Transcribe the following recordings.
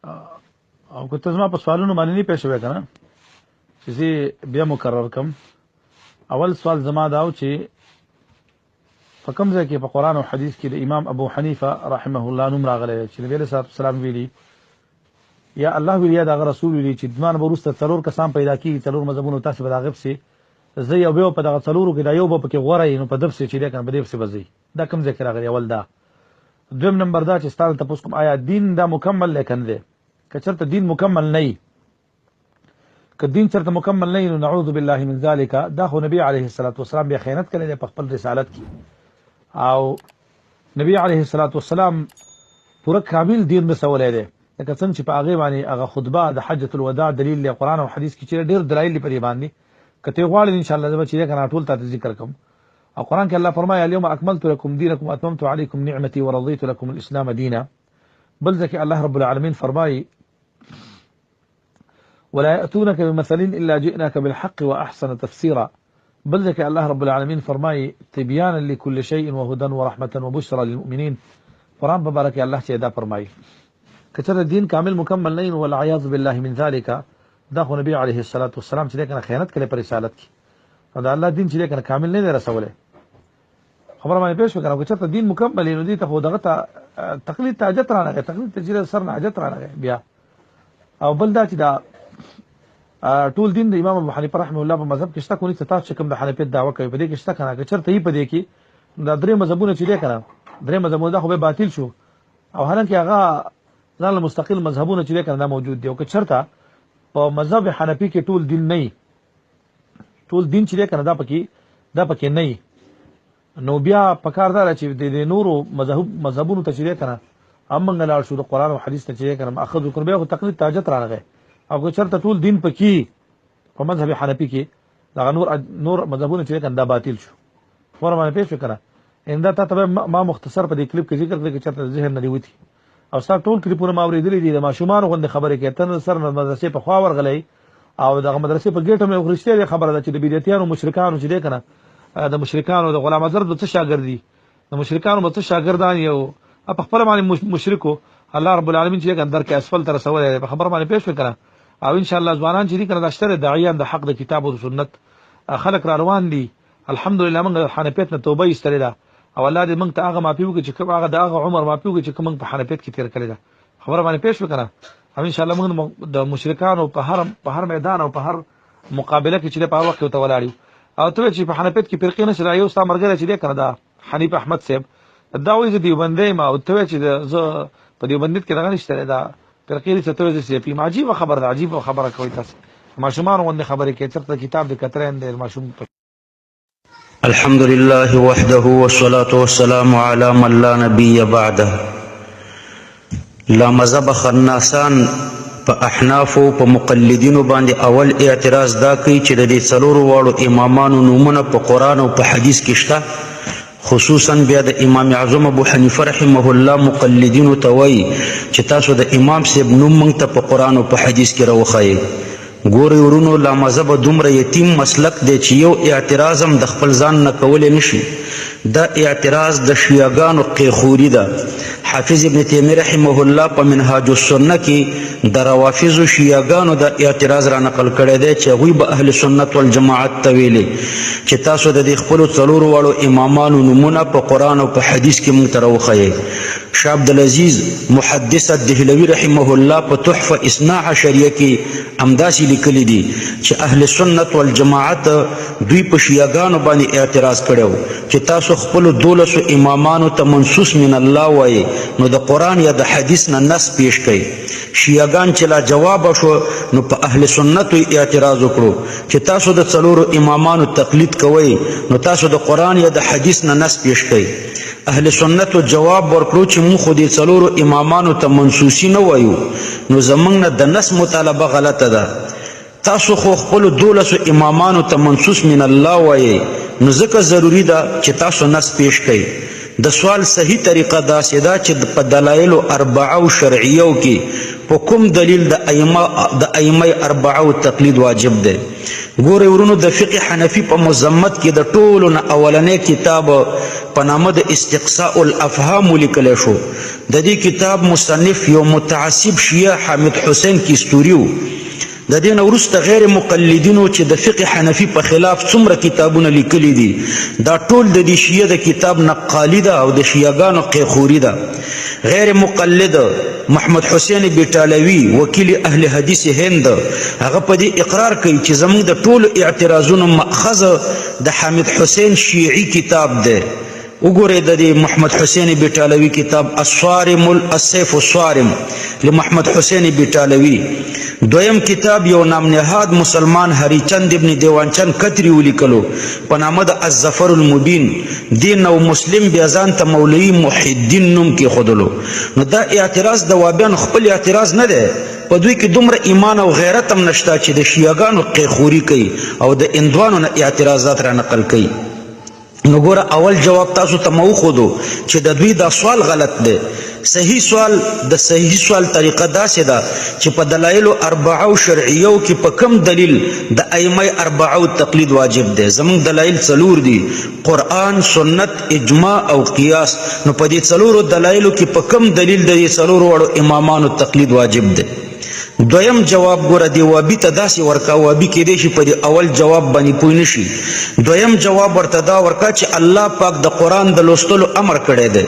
او که ته زما په سوالونو باندې نه پېښ شوې که نه چې زه بیا مکرر کم. اول سوال زما دا و چې په کوم ځای کې په قرآن او حدیث کې د امام ابو حنیفه رحمه الله نوم راغلی چې نبی علیه الصلاة والسلام ویلي یا الله ویلي یا د هغه رسول ویلي چې زما نه به وروسته څلور کسان پیدا کېږي، څلور مذهبونه تاسې به د هغه پسې زه یو به په دغه څلورو کې دا یو به پکې غوره یي، نو په ده پسې چې دی که نه په دې پسې به ځئ. دا کوم ځای کې راغلی؟ اول دا. دویم نمبر دا چې ستا نه تپوس کوم آیا دین دا مکمل دی که نه دی؟ که چېرته دین مکمل نه وي، که دین چېرته مکمل نه وي نو نعوذ بالله من ذلک دا خو نبي علیه الصلاة والسلام بیا خیانت کړی دی په خپل رسالت کې، او نبی علیه الصلاة والسلام پوره کامل دین رسولی دی. لکه څنګه چې په هغې باندې هغه خطبه د حجة الوداع دلیل دی قرآن او حدیث کې چې ډېر دلایل دي په دې باندې. که ته غواړې انشاءالله زه به چې دی که نه ټول تا ته ذکر کوم. او قرآن کې الله فرمایي الیوم اکملت لکم دینکم واتممت علیکم نعمتي ورضیت لکم الاسلام دینا. بل ځکه الله رب العالمین فرمایي ولا يأتونك بمثل إلا جئناك بالحق وأحسن تفسيرا. بل ذلك الله رب العالمين فرماي تبيانا لكل شيء وهدى ورحمة وبشرى للمؤمنين. قرآن ببارك الله چه فرماي كتر الدين كامل مكمل نين والعياذ بالله من ذلك داخل نبي عليه الصلاة والسلام چه كان خيانت كلي پر رسالت کی. هذا الله دين چه كان كامل نين رسوله. خبر ما پیش وکړه که چېرته دین مکمل نو دې ته خو دغه ته تقلید ته حاجت رانغی، تقلید ته چې سر نه حاجت رانغی بیا. او بل دا چې دا ټول دین د امام ابو حنیفه رحمه الله په مذهب کې شته کو نه تاسو چې کوم د حنفیت دعوه کوي په دې کې شته کنه که چېرته یې په دې کې دا درې مذهبونه چې دی کنه درې مذهبونه دا خو به باطل شو، او حالانکه هغه ځان مستقل مذهبونه چې دی کنه دا موجود دی. او که چېرته په مذهب حنفي کې ټول دین نه ټول دین چې دی کنه دا پکې نه، نو بیا پکار دا چې د نورو مذهبونو ته چې دی کنه هم موږ لاړ شو د قرآن او حدیث ته چې دی کنه اخذ وکړو بیا خو تقلید ته حاجت رانغی. او که چېرته ټول دین پکې په مذهب حنفي کې دغه نور مذهبونه چې دی کنه دا باطل شو. خبره باندې پوه شو که نه؟ دا تا ته ما مختصر په دې کلیپ کې ذکر کړی که چېرته ذهن نه دې وتي. او ستا ټول کلیپونه ما اورېدلي دي د ماشومانو غوندې خبرې کوي. ته سر مدرسې په خوا ورغلی او دغه مدرسې په ګېټ هم یو رښتیا خبره ده چې د بدعتیانو مشرکانو چې دی که نه د مشرکانو د غلام اظهر د څه شاګرد دي، د مشرکانو به څه شاګردان یو په خپله باندې مشرکو الله رب العالمین چې دی که نه درک اسفل ته رسولی دی. په خبره باندې پوه شوې که نه؟ او ان شاء الله ځوانان چې دي کنه دا شته داعیان د حق د کتاب او سنت خلق را روان دي. الحمدلله موږ حنفیت نه توبه ایستلې ده او الله دې موږ ته هغه معافي وکړي چې کوم هغه د هغه عمر معافي وکړي چې کوم په حنفیت کې تیر کړی ده. خبره باندې پېښ وکړه. او ان شاء الله موږ د مشرکانو په هر میدان او په هر مقابله کې چې په هر وخت ته ولاړ او ته چې په حنفیت کې فرقې نشي را یو ستا مرګره چې دی کنه دا حنیف احمد صاحب دا وایي چې دیوبندی ما او ته چې زه په دیوبندیت کې دغه نشته دا فرقې څه ته چې په عجیب خبره ده، عجیب خبره کوي تاسو ماشومان باندې خبرې کوي چېرته کتاب د کترین د ماشوم. الحمد لله وحده والصلاة والسلام على من لا نبي بعده. لا مذهب خناسان په احنافو په مقلدینو باندې اول اعتراض دا کوي چې د دې څلورو واړو امامانو نومونه په قرآن او په حدیث کې شته، خصوصا بیا د امام اعظم ابو حنیفه رحمه الله مقلدینو ته وایي چې تاسو د امام صاحب نوم موږ ته په قرآن او په حدیث کې راوښایئ. ګورئ ورونو لا مذهب دومره یتیم مسلک دی چې یو اعتراض هم د خپل ځان نه کولی نشي. دا اعتراض د شیعاګانو قیخوري ده. حافظ ابن تیمیه رحمه الله په منهاج السنه کې د روافضو شیعاګانو د اعتراض را نقل کړی دی چې هغوی به اهل سنت والجماعت ته ویلي چې تاسو د دې خپلو څلورو واړو امامانو نومونه په قرآن او په حدیث کې موږ ته راوښایئ. شاه عبدالعزیز محدث الدهلوي رحمه الله په تحفه اثنا عشریه کې همداسې لیکلي دي چې اهل سنت والجماعت دوی په شیعاګانو باندې اعتراض کړی و چې تاسو خپلو 12 امامانو ته منصوص من الله وایي نو د قرآن یا د حدیث نه نص پیش کړئ. شیعاګان چې لا جواب شو نو په اهل سنتو اعتراض وکړو چې تاسو د څلورو امامانو تقلید کوئ نو تاسو د قرآن یا د حدیث نه نص پیش کړئ. اهل سنتو جواب ورکړو چې موږ خو دې څلورو امامانو ته منصوصي نه وایو نو زموږ نه د نص مطالبه غلطه ده. تاسو خو خپلو 12 امامانو ته منصوص من الله وایئ نو ځکه ضروري ده چې تاسو نص پیش کړئ. د سوال صحیح طریقه داسې ده چې په دلایلو اربعه او شرعیو کې په کوم دلیل د ائمه اربعه تقلید واجب ده. ګورئ ورونو د فقه حنفي په مذمت کې د ټولو نه اولنی کتاب په نامه د استقصاء الافهام ولیکلی شو. د دې کتاب مصنف یو متعصب شیعه حامد حسین کیستوري و. د دې نه وروسته غیر مقلدینو چې د فقه حنفي په خلاف څومره کتابونه لیکلي دي دا ټول د دې شیعه د کتاب نقالي ده او د شیعهګانو قیخوري ده. غیر مقلد محمد حسین بیټالوي وکیل اهل حدیث هند هغه په دې اقرار کوي چې زموږ د ټولو اعتراضونو مأخذ د حامد حسین شیعي کتاب دی. وګورئ د دې محمد حسین بیټالوي کتاب الصارم السیف الصارم لمحمد حسین بیټالوي. دویم کتاب یو نام نهاد مسلمان هریچند ابن دیوانچند کتری ولیکلو په نامه د الظفر المبین. دین او مسلم بیا ځان ته مولوي محی الدین نوم کېښودلو. نو دا اعتراض د وابیانو خپل اعتراض نه دی، په دوی کې دومره ایمان او غیرت هم نشته چې د شیعهګانو قیخوري کوي او د اندوانو نه اعتراضات را نقل کوي. نو ګوره اول جواب تاسو ته مو وښودو چې د دوی دا سوال غلط دی. صحیح سوال د صحیح سوال طریقه داسې ده چې په دلایلو اربعو شرعیو کې په کم دلیل د ائمه اربعو تقلید واجب دی. زمونږ دلایل څلور دي: قرآن، سنت، اجماع او قیاس. نو په دې څلورو دلایلو کې په کم دلیل د دې څلورو وړو امامانو تقلید واجب دی. دویم جواب ګوره دی وابي ته داسې ورکا، وابي کېدی شي په دې اول جواب باندې پوه نه شي. دویم جواب ورته دا ورکا چې الله پاک د قرآن د لوستلو امر کړی دی.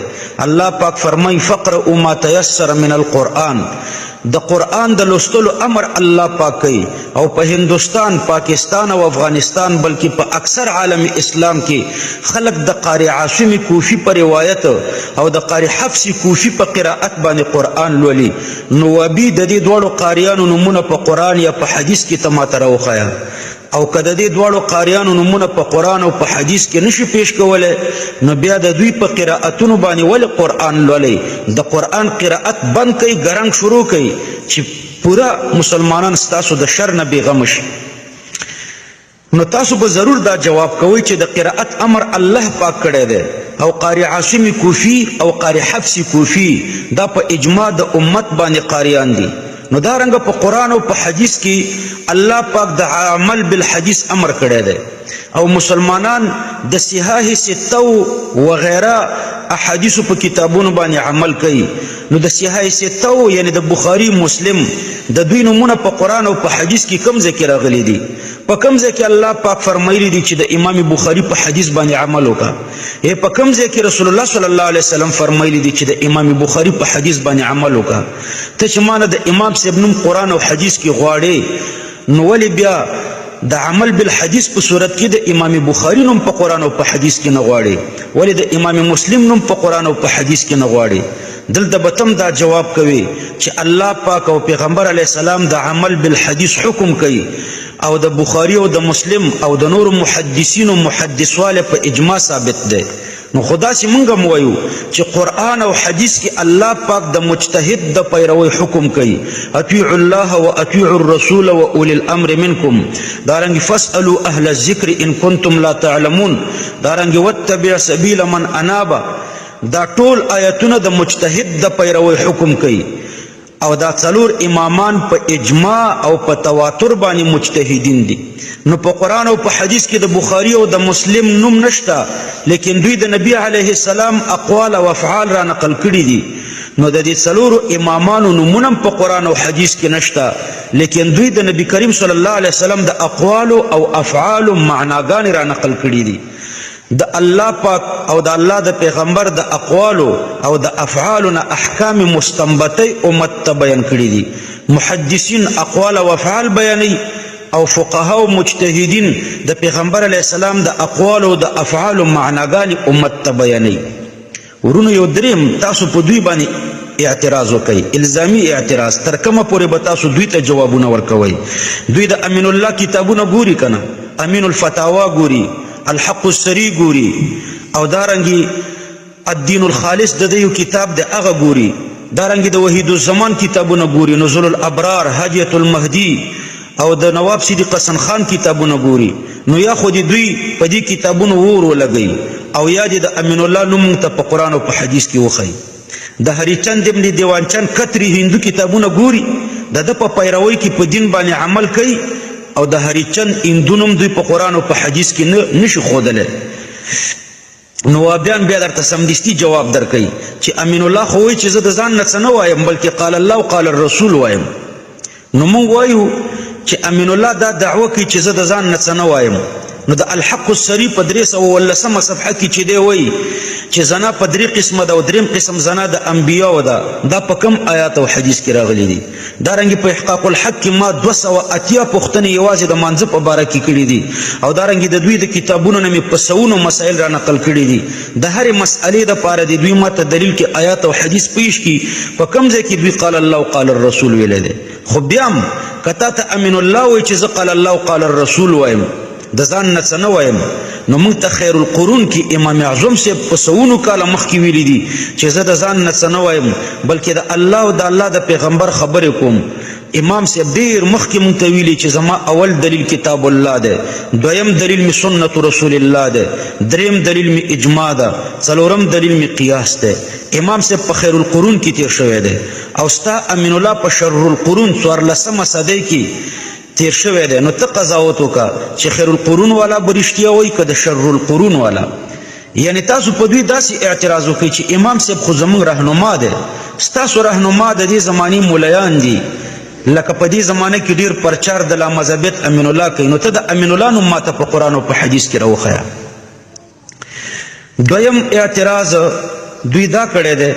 الله پاک فرمایي فقرؤوا ما تیسر من القرآن. د قرآن د لوستلو امر الله پاک کوي او په هندوستان، پاکستان او افغانستان بلکې په اکثر عالم اسلام کې خلق د قاری عاصم کوفی په روایت او د قاری حفص کوفی په قرائت باندې قرآن لولي. نو وابي د دې دواړو قاریانو نمونه په قرآن یا په حدیث کې ته ماته راوښایه، او که د دې دواړو قاریانو نمونه په قرآن او په حدیث کې نشي پیش کولی نو بیا د دوی په قرائتونو باندې ولې قرآن لولئ؟ د قرآن قرائت بند کوي، ګرنګ شروع کوي چې پورا مسلمانان ستاسو د شر نه بېغمه شي. نو تاسو به ضرور دا جواب کوئ چې د قرائت امر الله پاک کړی دی او قاری عاصم کوفی او قاری حفص کوفی دا په اجماع د امت باندې قاریان دي. نو دا رنګه په قرآن او په حدیث کې الله پاک د عمل بالحدیث امر کړی دی او مسلمانان د صحاح ستو وغیره احادیثو په کتابونو باندې عمل کوي. نو د صحاح ستو یعنی د بخاری، مسلم، د دوی نمونه په قرآن او په حدیث کې کوم ځای کې راغلي دي؟ په کوم ځای کې الله پاک فرمایلی دی چې د امام بخاری په حدیث باندې عمل وکړه؟ په کوم ځای کې رسول الله صلی الله علیه وسلم فرمایلی دی چې د امام بخاری په حدیث باندې عمل وکړه؟ ته چې مانه د امام صاحب نوم قرآن او حدیث کې غواړې نو ولې بیا د عمل بالحدیث په صورت کې د امام بخاری نوم په قرآن او په حدیث کې نه غواړي؟ ولې د امام مسلم نوم په قرآن او په حدیث کې نه غواړي؟ دلته به تم دا جواب کوي چې الله پاک او پیغمبر علیه السلام د عمل بالحدیث حکم کوي او د بخاری او د مسلم او د نور محدثینو محدثواله په اجماع ثابت دی. نو خدا چې مونږ هم وایو چې قرآن او حدیث کې الله پاک د مجتهد د پیروي حکم کوي، اطیعوا الله و اطیعوا الرسول و اولی الامر منکم. دارنګ فاسألوا اهل الذکر ان کنتم لا تعلمون. دارنګ واتبع سبیل من اناب. دا ټول آیتونه د مجتهد د پیروي حکم کوي او دا څلور امامان په اجماع او په تواتر باندې مجتهدین دي. نو په قرآن او په حدیث کې د بخاری او د مسلم نوم نشته، لیکن دوی د نبی علیه السلام اقوال او افعال را نقل کړي دي. نو د دې څلورو امامانو نومونه په قرآن او حدیث کې نشته، لیکن دوی د نبی کریم صلی الله علیه وسلم د اقوال او افعال معناګانې را نقل کړي دي. د الله پاک او د الله د پیغمبر د اقوالو او د افعالو نه احکام مستنبطی امت ته بیان کړي دي. محدثین اقوال او افعال بیانوي او فقها او مجتهدین د پیغمبر علیه السلام د اقوال او د افعال معناګانې امت ته بیانوي. ورونو یو دریم تاسو په دوی باندې اعتراض وکئ، الزامی اعتراض. تر کومه پورې به تاسو دوی ته جوابونه ورکوئ؟ دوی د امین الله کتابونه ګوري کنه، امین الفتاوا ګوري، الحق السری ګوري او دارنګي الدین الخالص د دیو کتاب د هغه ګوري، دارنګي د وحید الزمان کتابونه ګوري، نزول الابرار، حجیت المهدی او د نواب صدیق حسن خان کتابونه ګوري. نو یا خو دوی په دې کتابونو ور ولګي او یا د امین الله نوم ته په قرآن او په حدیث کې وخی. د هریچند ابن دیوانچند کتری هندو کتابونه ګوري، د په پیروي کې په دین باندې عمل کوي او د هریچند اندونم دوی په قرآن او په حدیث کې نشي ښودلی. نوابیان بیا درته سمدستي جواب درکوي چې امین الله خو وایي چې زه د ځان نه څه نه وایم بلکې قال الله قال الرسول وایم. نو موږ وایو چې امین الله دا دعوه کوي چې زه د ځان نه څه نه وایم. نو د الحق السری په 318 صفحه کې چې دی وایي چې زنا په 3 قسمه ده او 3 قسم زنا د انبیاو ده. دا په کم آیات او حدیث کې راغلي دي؟ دارنګې په احقاق الحق کې ما 280 پوښتنې یوازې د مانځه په باره کې کړي دي او دارنګې د دوی د کتابونو نه مې په سوونو مسایل را نقل کړي دي. د هرې مسئلې دپاره د دوی ما ته دلیل کې آیات او حدیث پیش کړي په کوم ځای کې دوی قال الله قال الرسول ویلی دی. خو بیا هم که تا ته امین الله وایي چې زه قال الله قال الرسول وایم د ځان نه څه نه وایم، نو موږ ته خیر القرون کې امام اعظم صاحب په سوونو کاله مخکې ویلي دي چې زه د ځان نه څه نه وایم بلکې د الله او د الله د پیغمبر خبرې کوم. امام صاحب ډېر مخکې موږ ته ویلي چې زما اول دلیل کتاب الله دی، دویم دلیل مې سنت رسول الله دی، دریم دلیل مې اجماع ده، څلورم دلیل مې قیاس دی. امام صاحب په خیر القرون کې تیر شوی دی او ستا امین الله په شر القرون 14مه صدۍ کې تیر شوی دی. نو ته قضاوت وکړه چې خیر القرون والا به رښتیا وایي که د شر القرون والا. یعنی تاسو په دوی داسې اعتراض وکړئ چې امام صاحب خو زموږ رهنما دی، ستاسو رهنما د دې زمانې مولیان دي، لکه په دې زمانه کې ډېر پرچار د لامذهبیت امین الله کوي. نو ته د امین الله نوم ماته په قرآن او په حدیث کې راوښیه. دویم اعتراض دوی دا کړی دی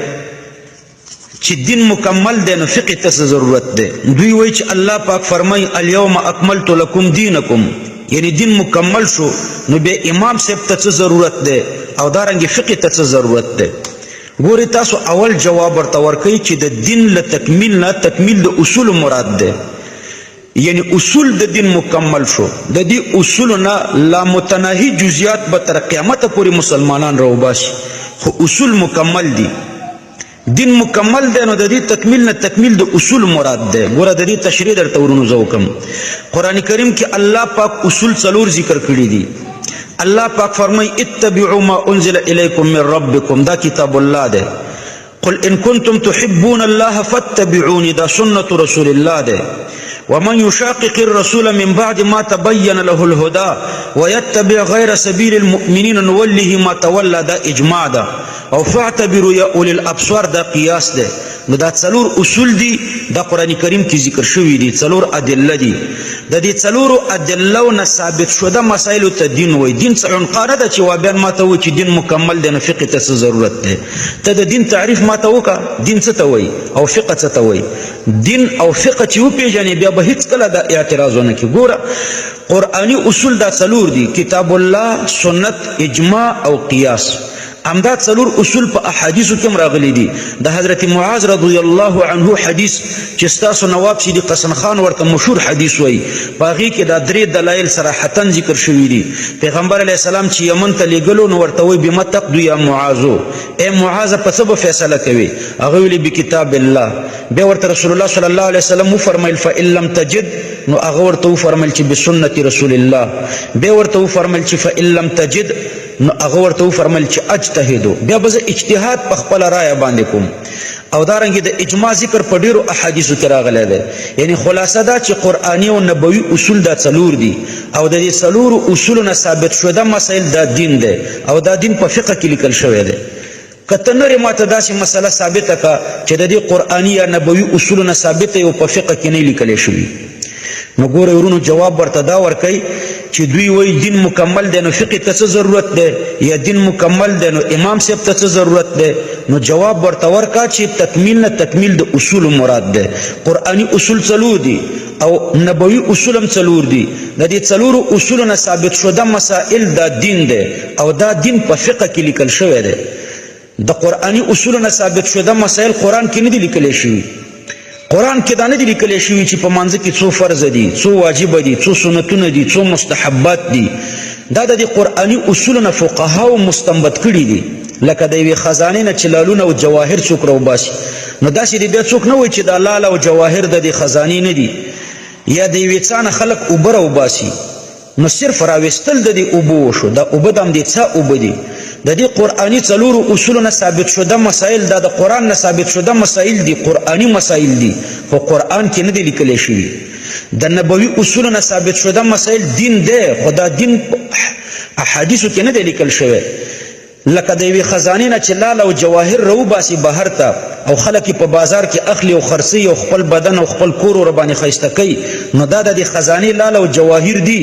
چې دین مکمل دی نو فقه ته څه ضرورت دی. دوی وایي چې الله پاک فرمایي الیوم اکملت لکم دینکم، یعنی دین مکمل شو نو بیا امام صاحب ته څه ضرورت دی او دارنګې فقه ته څه ضرورت دی. ګورې تاسو اول جواب ورته ورکوي چې د دین له تکمیل نه تکمیل د اصول مراد دی، یعنی اصول د دین مکمل شو، د دې اصولو نه لا متناهي جزیات به تر قیامته پورې مسلمانان راوباسي، خو اصول مکمل دي. دین مکمل دی نو د دې تکمیل نه تکمیل د اصول مراد دی. ګوره د دې تشریح درته ورونو زه وکم. قرآن کریم کې الله پاک اصول 4 ذکر کړي دي. الله پاک فرمای اتبعوا ما انزل الیکم من ربکم، دا کتاب الله دی. قل ان کنتم تحبون الله فاتبعوني، دا سنت رسول الله دی. ومن يشاقق الرسول من بعد ما تبين له الهدى ويتبع غير سبيل المؤمنين نوله ما تولى، دا اجماع ده. او فاعتبروا يا اولي الابصار، دا قیاس ده. نو دا 4 اصول دي دا قرآن کریم کې ذکر شوي دي، 4 ادله دي. د دې 4 ادلو نه ثابت شوه مسایلو ته دین وایي. دین څه عنقاره ده چې وابیان ماته وایي چې دین مکمل دی نو فقه ته څه ضرورت دی. ته د دین تعریف ماته وکړه، دین څه ته وایي او فقه څه ته وایي. دین او فقه چې وپېژنې بیا به هېڅکله دا اعتراض ونه کړي. ګوره قرآني اصول دا 4 دي، کتاب الله، سنت، اجماع او قیاس. همدا 4 اصول په احادیثو کې راغلي دي. د حضرت معاذ رضی الله عنه حدیث چې ستاسو نواب صدیق حسن خان ورته مشهور حدیث وایي، په هغې کې دا 3 دلایل صراحتا ذکر شوي دي. پیغمبر علیه السلام چې یمن ته لیږلو نو ورته وایي بما تقضي یا معاذو، ای معاذ په څه به فیصله کوي؟ هغه ویلي بکتاب الله. بیا ورته رسول الله صلی الله علیه وسلم وفرمیل فإن لم تجد، نو هغه ورته وفرمیل چې بسنت رسول الله. بیا ورته وفرمیل چې فإن لم تجد، نو هغه ورته وفرمیل چې اجتهدو، بیا به زه اجتهاد په خپله رایه باندې کوم. او دارنګې د اجماع ذکر په ډېرو احادیثو کې راغلی دی. یعنی خلاصه دا چې قرآني او نبوي اصول دا 4 دي او د دې 4 اصولو نه ثابت شوه مسایل دا دین دی او دا دین په فقه کې لیکل شوی دی. که ته نرې ماته داسې مسله ثابته که چې د دې قرآني یا نبوي اصولو نه ثابته او په فقه کې نه لیکلی شوي، نو ګوره ورونو جواب ورته دا ورکوي چې دوی وایي دین مکمل دی نو فقه ته څه ضرورت دی، یا دین مکمل دی نو امام صاحب ته څه ضرورت دی. نو جواب ورته ورکړه چې تکمیل نه تکمیل د اصول مراد دی. قرآني اصول 4 دي او نبوي اصول هم 4 دي. د دې 4 اصولو نه ثابت شوه مسائل دا دین دی او دا دین په فقه کې لیکل شوی دی. د قرآني اصولو نه ثابت شوه مسائل قرآن کې نه دي لیکلی شوي. قرآن کې دا نه دي لیکلی شوي چې په مانځه کې څو فرض دي، څو واجب دي، څو سنتونه دي، څو مستحبات دي. دا د دې قرآني اصولو نه فقهاو مستنبط کړي دي. لکه د یوې خزانې نه چې لالونه او جواهر څوک راوباسي، نو داسې دی بیا څوک نه وایي چې دا لال او جواهر د دې خزانې نه دي. یا د یوې څاه نه خلک اوبه راوباسي، نو صرف راویستل د دې اوبه وشو، دا اوبه د همدې څاه اوبه دي. د دې قرآني څلورو اصولو نه ثابت شده مسائل دا د قرآن نه ثابت شده مسائل دي قرآني مسائل دي خو قرآن کې نه دي لیکلی شوي د نبوي اصولو نه ثابت شده مسائل دین دی خو دا دین احادیثو کې نه دی لیکل شوی لکه د یوې خزانې نه چې لال او جواهر راوباسي بهر ته او خلک په بازار کې اخلي او خرڅوي او خپل بدن او خپل کور ورباندې ښایسته کوي نو دا د دې خزانې لال او جواهر دي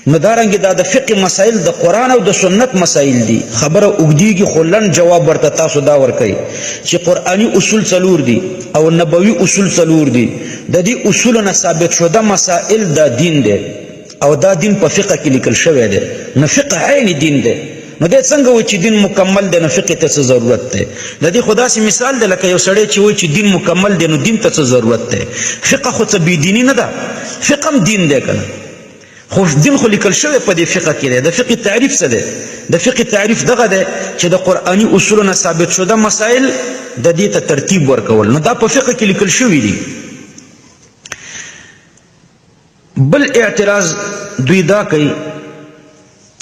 نو دارنګې دا د فقه مسائل د قرآن او د سنت مسائل دي خبره اوږدېږي خو لنډ جواب ورته تاسو دا ورکوئ چې قرآني اصول څلور دي او نبوي اصول څلور دي د دې اصولو نه ثابت شده مسائل دا دین دی او دا دین په فقه کې لیکل شوی دی نو فقه عین دین دی نو دی څنګه وایي چې دین مکمل دی نو فقه ته څه ضرورت دی د دې خو داسې مثال دی لکه یو سړی چې وایي چې دین مکمل دی نو دین ته څه ضرورت دی فقه خو څه بېدیني نه ده فقه هم دین دی که نه خو دین خو لیکل شوی په دې فقه کې دی د فقه تعریف څه دی د فقه تعریف دغه دی چې د قرآني اصولو نه ثابت شده مسائل د دې ته ترتیب ورکول نو دا په فقه کې لیکل شوي دي بل اعتراض دوی دا کوي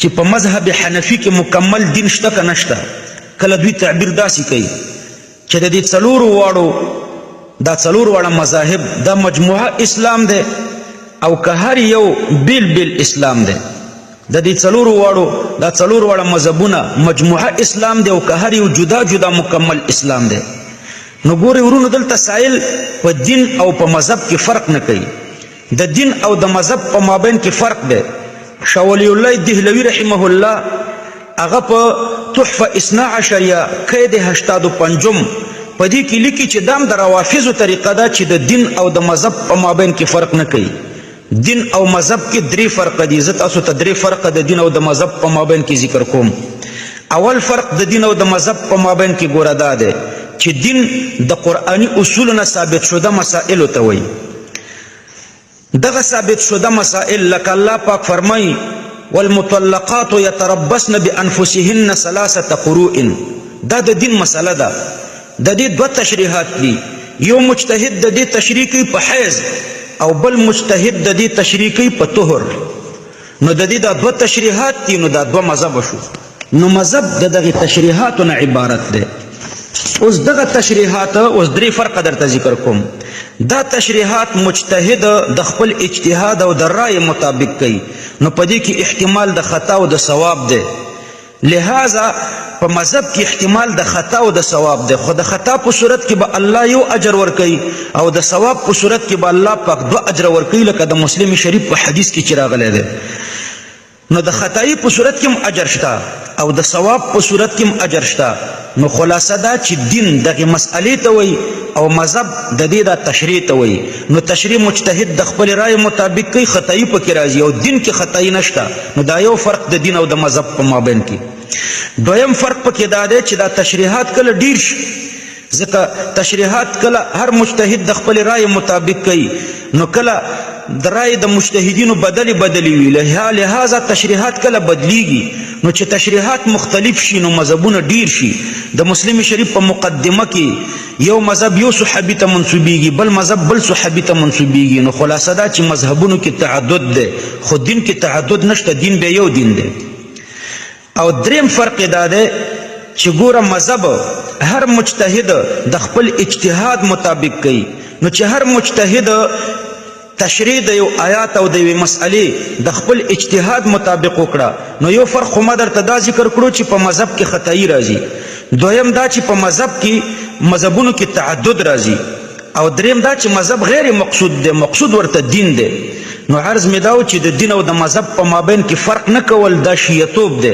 چې په مذهب حنفي کې مکمل دین شته که نشته کله دوی تعبیر داسې کوي چې د دې څلورو واړو دا څلور واړه مذاهب دا مجموعه اسلام دی او که هر یو بیل بیل اسلام دی د دې څلورو واړو دا څلور واړه مذهبونه مجموعه اسلام دی او که هر یو جدا جدا مکمل اسلام دی نو ګورئ ورونو دلته سائل په دین او په مذهب کې فرق نه کوي د دین او د مذهب په مابین کې فرق دی شاه ولی الله دهلوي رحمه الله هغه په تحفه اثنا عشریه قید 85 په دې کې لیکي چې دام د روافضو طریقه ده چې د دین او د مذهب په مابین کې فرق نه کوي دین او مذهب کې درې فرق دي زه تاسو ته درې فرق د دین او د مذهب په مابین کې ذکر کوم اول فرق د دین او د مذهب په مابین کې ګوره دا دی چې دین د قرآني اصولو نه ثابت شده مسائلو ته وایي دغه ثابت شده مسائل لکه الله پاک فرمایي والمطلقات يتربصن بانفسهن 3 قروء دا د دین مسله ده د دې دوه تشریحات دي یو مجتهد د دې تشریح کوي په حیض او بل مجتهد د دې تشریح کوي په طهر نو د دې دا دوه تشریحات دي نو دا دوه مذهب شو نو مذهب د دغه تشریحاتو نه عبارت دی اوس دغه تشریحات اوس درې فرق درته ذکر کوم دا تشریحات مجتهد د خپل اجتهاد او د رای مطابق کوي نو په دې کې احتمال د خطا او د ثواب دی لہذا په مذهب کې احتمال د خطا او د ثواب دی خو د خطا په صورت کې به الله یو اجر ورکوي او د ثواب په صورت کې به الله پاک 2 اجر ورکوي لکه د مسلم شریف په حدیث کې چې راغلی دی نو د خطایی په صورت کې هم اجر شته او د ثواب په صورت کې هم اجر شته نو خلاصه دا چې دین دغه مسئلې ته وایي او مذهب د دې دا تشریح ته وایي نو تشریح مجتهد د خپل رای مطابق کوي خطایی پکې راځي او دین کې خطایی نشته نو دا یو فرق د دین او د مذهب په مابین کې دویم فرق پکې دا دی چې دا تشریحات کله ډیر شي ځکه تشریحات کله هر مجتهد د خپل رای مطابق کوي نو کله د رای د مجتهدینو بدلی وي لہذا تشریحات کله بدلیږي نو چې تشریحات مختلف شي نو مذهبونه ډیر شي د مسلم شریف په مقدمه کې یو مذهب یو صحابي ته منسوبیږي بل مذهب بل صحابي ته منسوبیږي نو خلاصه دا چې مذهبونو کې تعدد دی خو دین کې تعدد نشته دین به یو دین دی او دریم فرق دا دی چې ګوره مذهب هر مجتهد د خپل اجتهاد مطابق کوي نو چې هر مجتهد تشریح د یو آیات او د یوې مسئلې د خپل اجتهاد مطابق وکړه نو یو فرق خو ما درته دا ذکر کړو چې په مذهب کې خطایی راځي دویم دا چې په مذهب کې مذهبونو کې تعدد راځي او دریم دا چې مذهب غیر مقصود دی مقصود ورته دین دی نو عرض مې دا و چې د دین او د مذهب په مابین کې فرق نه کول دا شیعتوب دی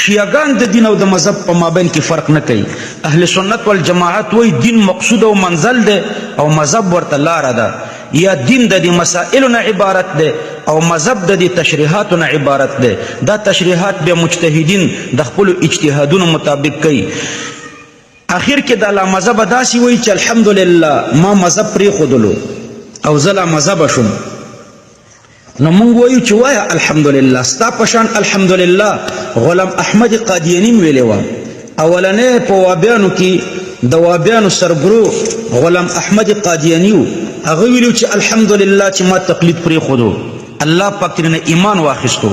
شیعگان د دین او د مذهب په مابین کې فرق نه کوي اهل سنت والجماعت وایي دین مقصود او منزل دی او مذهب ورته لاره ده یا دین د دې مسائلو نه عبارت دی او مذهب د دې تشریحاتو نه عبارت دی دا تشریحات به مجتهدین د خپلو اجتهادونو مطابق کوي اخر کې د لا مذهب داسې وایي چې الحمدلله ما مذهب پرېښودلو او زه لا مذهبه شوم نو مونږ وایو چې وایه الحمدلله ستا په شان الحمدلله غلام احمد قادیاني م ویلې وه اولنی په وابیانو کې د وابیانو سربرو غلام احمد قادیاني و هغه ویلو چې الحمدلله چې ما تقلید پرېښودو الله پاک ترېنه ایمان واخیستو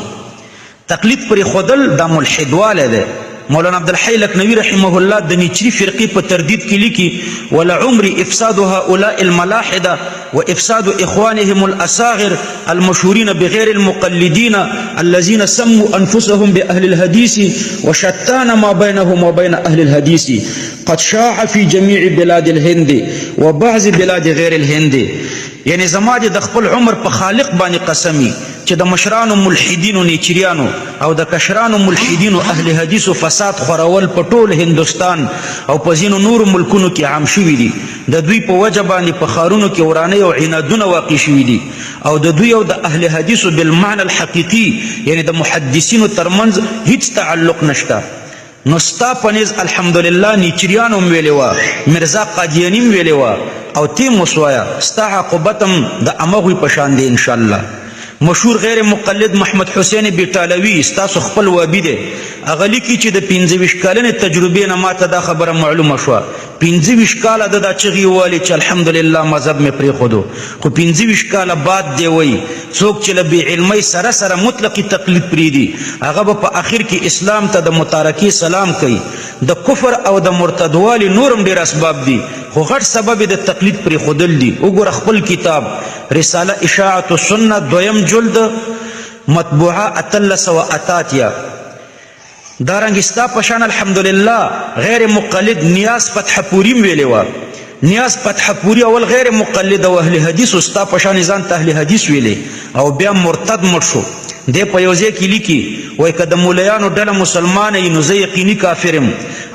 تقلید پرېښودل دا ملحدوالی دی مولانا عبدالحی لکنوی رحمه الله د نیچری فرقی په تردید کې لیکي ولعمر افساد هؤلاء الملاحده وافساد اخوانهم الاصاغر المشهورين بغير المقلدين الذين سموا انفسهم باهل الحديث وشتان ما بينهم وبين اهل الحديث قد شاع في جميع بلاد الهند وبعض بلاد غير الهند. یعنی زما د خپل عمر په خالق باندې قسمی چې د مشرانو ملحدینو نیچریانو او د کشرانو ملحدینو اهل حدیثو فساد خورول په ټول هندوستان او په ځینو نورو ملکونو کې عام شوي دي. د دوی په وجه باندې په ښارونو کې ورانۍ او عنادونه واقع شوي دي او د دوی او د اهل حدیثو بالمعنى الحقیقي یعنی د محدثینو ترمنځ هیڅ تعلق نشته. نو ستا پنیز الحمدلله نیچریانو م ویلې وه، مرزا قادیاني م ویلې وه او تی مسوایا ستا عاقبتم د امغوی په شان دی انشاءالله. مشهور غیر مقلد محمد حسین بیټالوي ستاسو خپل وابي دی، هغه لیکي چې د 25 کلنې تجربې نه ماته دا خبره معلومه شوه. 25 کاله د دا چغې ووالې چې الحمدلله مذهب مې پرېښودو، خو 25 کاله بعد دی وایي څوک چې له بې علمۍ سره سره مطلقي تقلید پرېږدي هغه به په آخر کې اسلام ته د متارکې سلام کوي. د کفر او د مرتدوالي نورم ډېر اسباب دي خو غټ سبب یې د تقلید پرېښودل دي. وګوره خپل کتاب رساله اشاعة السنه دویم جلد مطبوعه 1888. دارنګ ستا په شان الحمدلله غیر مقلد نیاز فتح پوری م ویلې وه. نیاز فتح پوری اول غیر مقلد او اهل حدیث ستا په شان ځان ته اهل حدیث ویلې او بیا مرتد مړ شو. دی په یو ځای کې لیکي وایي که د مولیانو ډله مسلمانه وي نو زه یقیني کافر یم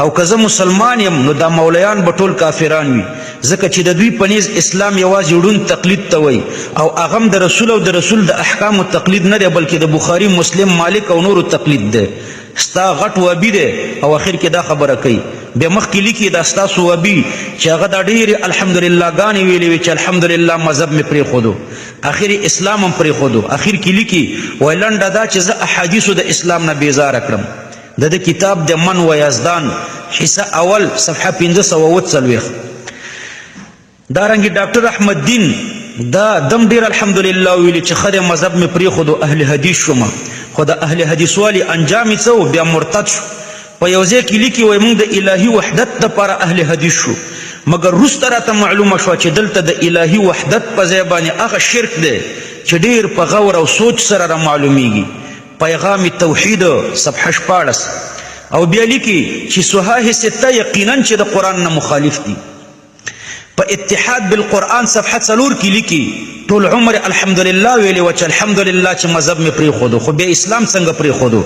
او که زه مسلمان یم نو دا مولیان به ټول کافران وي، ځکه چې د دوی په نیز اسلام یوازې ړوند تقلید ته وایي او هغه هم د رسول او د رسول د احکامو تقلید نه دی بلکې د بخاري مسلم مالک او نورو تقلید دی. ستا غټ وابي دی او اخر کې دا خبره کوي. بیا مخکې لیکي دا ستاسو وابي چې هغه دا ډېرې الحمدلله ګانې ویلې وي چې الحمدلله مذهب مې پرېښودو، اخر اسلام هم پرېښودو. اخر کې لیکي وایي لنډه دا چې زه احادیثو د اسلام نه بیزاره کړم. د کتاب د من و یزدان حصه اول صفحه 540. دارنګې ډاکټر احمد دین دا دم ډېر الحمدلله ویلي چې ښه دی مذهب مې پرېښودو اهل حدیث شومه، خو د اهل حدیث والي انجام یې څه و بیا مرتد شو. په یو ځای کې لیکي وایي موږ د الهي وحدت دپاره اهل حدیث شو، مګر وروسته راته معلومه شوه چې دلته د الهي وحدت په ځای باندې هغه شرک دی چې ډېر په غور او سوچ سره را معلومیږي. پیغام توحید صفحه 14. او بیا لیکي چې صحاح سته یقینا چې د قرآن نه مخالف دي. په اتحاد بالقرآن صفحه 4 کې لیکي ټول عمر الحمدلله ویلې وه چې الحمدلله چې مذهب مې پرېښودو، خو بیا اسلام څنګه پرېښودو.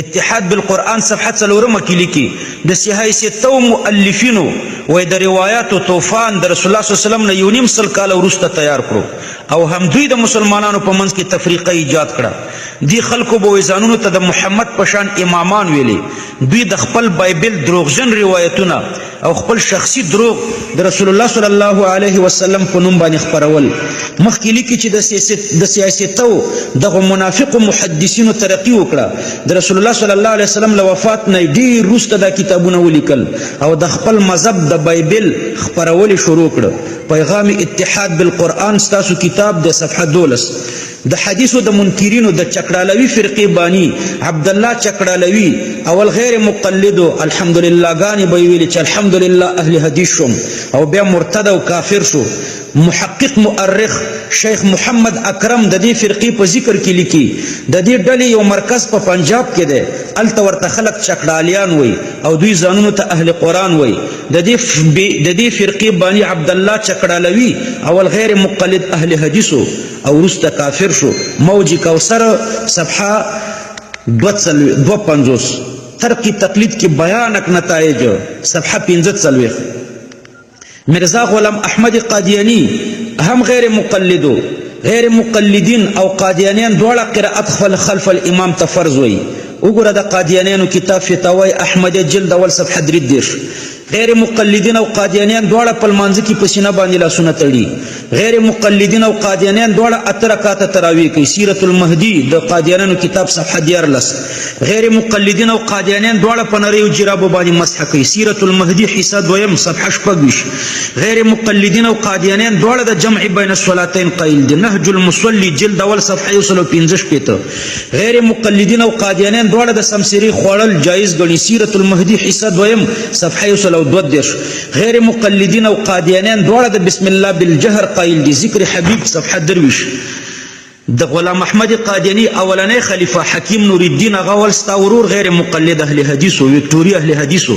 اتحاد بالقرآن صفحه 4 کې لیکي د صحاح سته مؤلفینو وایي د روایاتو طوفان د رسول الله صلی الله علیه وسلم نه 1.5 کاله وروسته تیار کړو او هم دوی د مسلمانانو په منځ کې تفریقه ایجاد کړه. دی خلکو به ځانونو ته د محمد په شان امامان ویلي، دوی د خپل بایبل دروغجن روایتونه او خپل شخصي دروغ د رسول الله صلی الله علیه وسلم په نوم باندې خپرول. مخکې لیکي چې د سیاستو دغه منافقو محدثینو ترقي وکړه، د رسول الله صلی الله علیه وسلم له وفات نه ډېر وروسته دا کتابونه ولیکل او د خپل مذهب د بایبل خپرول شروع کړه. پیغام اتحاد بالقرآن ستاسو کتاب د صفحه 12. د حدیثو د منکرینو د چکړالوي فرقې بانی عبدالله چکړالوي اول غیر مقلدو الحمدلله ګانې به یې ویلې چې الحمدلله اهل حدیث شوم او بیا مرتد او کافر شو. محقق مؤرخ شیخ محمد اکرم د دې فرقې په ذکر کې لیکي د دې ډلې یو مرکز په پنجاب کې دی، هلته ورته خلک چکړالیان وایي او دوی ځانونو ته اهل قرآن وایي. د دې فرقې بانی عبدالله چکړالوي اول غیر مقلد اهل حدیثو او وروسته کافر شو. موج کوثر صفحه 250. ترک تقلید کی بیانک نتائج صفحه 45. مرزا غلام احمد قادیانی هم غیر مقلدو، غیر مقلدین او قادیانیان دواړه قرائت خلف الامام ته فرض وایي. وګوره د قادیانیانو کتاب فتاوی احمدیه جلد اول صفحه 33. غیر مقلدین او قادیانیان دواړه په لمانځه کې په سینه باندې لاسونه تړي غیر مقلدین او قادیانیان دواړه 8 رکعاته تراویح کوي سیرت المهدی د قادیانانو کتاب صفحه 14 غیر مقلدین او قادیانیان دواړه په نریو جرابو باندې مسح کوي سیرت المهدی حصہ 2 صفحه 26 غیر مقلدین او قادیانیان دواړه د جمع بین الصلاتین قائل دي نهج المصلی جلد اول صفحه 115 غیر مقلدین او قادیانیان دواړه د سمسری خوړل جایز ګڼي سیرت المهدی حصہ 2 صفحه 112 غیر مقلدین او قادیانیان دواړه د بسم الله بالجهر قائل دي ذکر حبیب صفحه 23 د غلام احمد قادیانی اولنې خلیفہ حکیم نور الدین غول ستاورور غیر مقلد اهل حدیث او وکټوریا اهل حدیث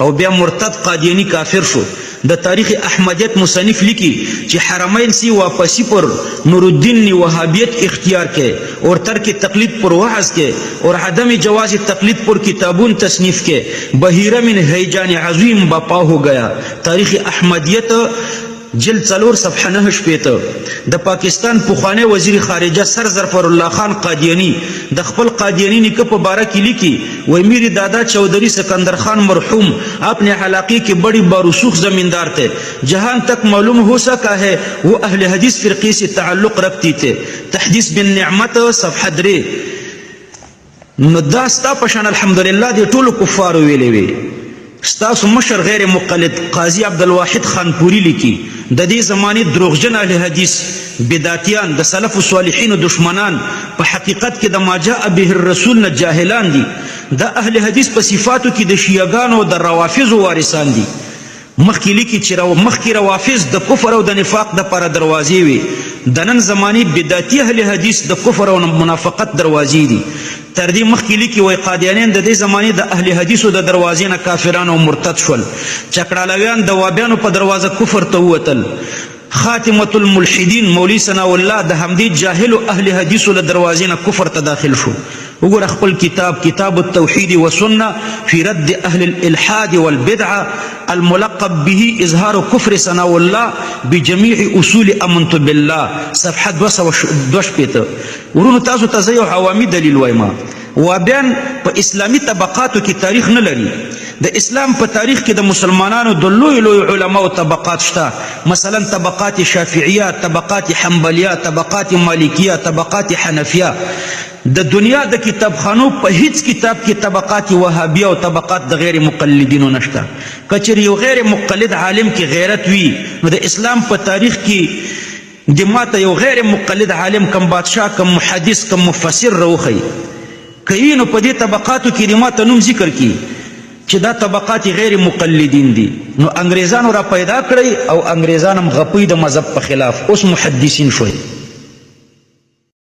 او بیا مرتد قادیانی کافر شو د تاریخ احمدیت مصنف لیکي چې حرمین سی واپسی پر نور الدین نے وهابیت اختیار کے اور ترک تقلید پر وعظ کے اور عدم جواز تقلید پر کتابون تصنیف کے بحیرہ من ہیجان عظیم بپا ہو گیا تاریخ احمدیت جلد 4 صفحه 9 د پاکستان پخوانی وزیر خارجه سر ظفر الله خان قادیانی د خپل قادیانی نیکه په باره کې لیکي وای میری دادا چودھری سکندر خان مرحوم اپنے علاقے کے بڑی بارسوخ زمیندار تھے جہاں تک معلوم ہو سکا ہے وہ اہل حدیث فرقے سے تعلق رکھتی تھے تحدیث بن نعمت صفحه 3 نو دا ستا پشان الحمدلله دی ټولو کفارو ویلې وی ستاسو مشر غیر مقلد قاضی عبدالواحد خانپوری لیکي د دې زمانه دروغجن اهل حدیث بدعتیان د سلف صالحین دشمنان په حقیقت کې د ما جاء به الرسول نه جاهلان دي د اهل حدیث په صفاتو کې د شیعاګانو د روافض وارثان دي مخکې لیکي چې مخکې روافض د کفر او د نفاق د پر دروازې وي د نن زمانه بدعتي اهل حدیث د کفر او منافقت دروازې دي تر دې مخکې لیکي وای قادیانیان د دې زمانه د اهل حدیثو د دروازې نه کافرانو او مرتد شول چکړالویان د وابیانو په دروازه کفر ته ووتل خاتمه الملحدین مولوی ثناء الله د همدې جاهل اهل حدیثو له دروازې نه کفر ته داخل شو وګوره خپل کتاب التوحید والسنه فی رد اهل الالحاد والبدعه الملقب به اظهار كفر ثناء الله بجميع اصول امنت بالله صفحه 222 ورونو تاسو ته یو عوامي دلیل وایم وابیان په اسلامی طبقاتو کې تاریخ نه لري د اسلام په تاریخ کې د مسلمانانو د لوی علماء او طبقات شته مثلا طبقات شافعیه طبقات حنبلیه طبقات مالکیه طبقات حنفیه د دنیا د کتابخانو په هیڅ کتاب کې طبقات وهابیه او طبقات د غیر مقلدینو نشته کچری یو غیر مقلد عالم کې غیرت وی نو د اسلام په تاریخ کې د ماته یو غیر مقلد عالم کم بادشاہ کم محدث کم مفسر روخی کینو په دې طبقاتو کې د ماته نوم ذکر کی چې دا طبقات غیر مقلدین دي نو انګریزانو را پیدا کړی او انګریزانم غپی د مذهب په خلاف اوس محدثین شوی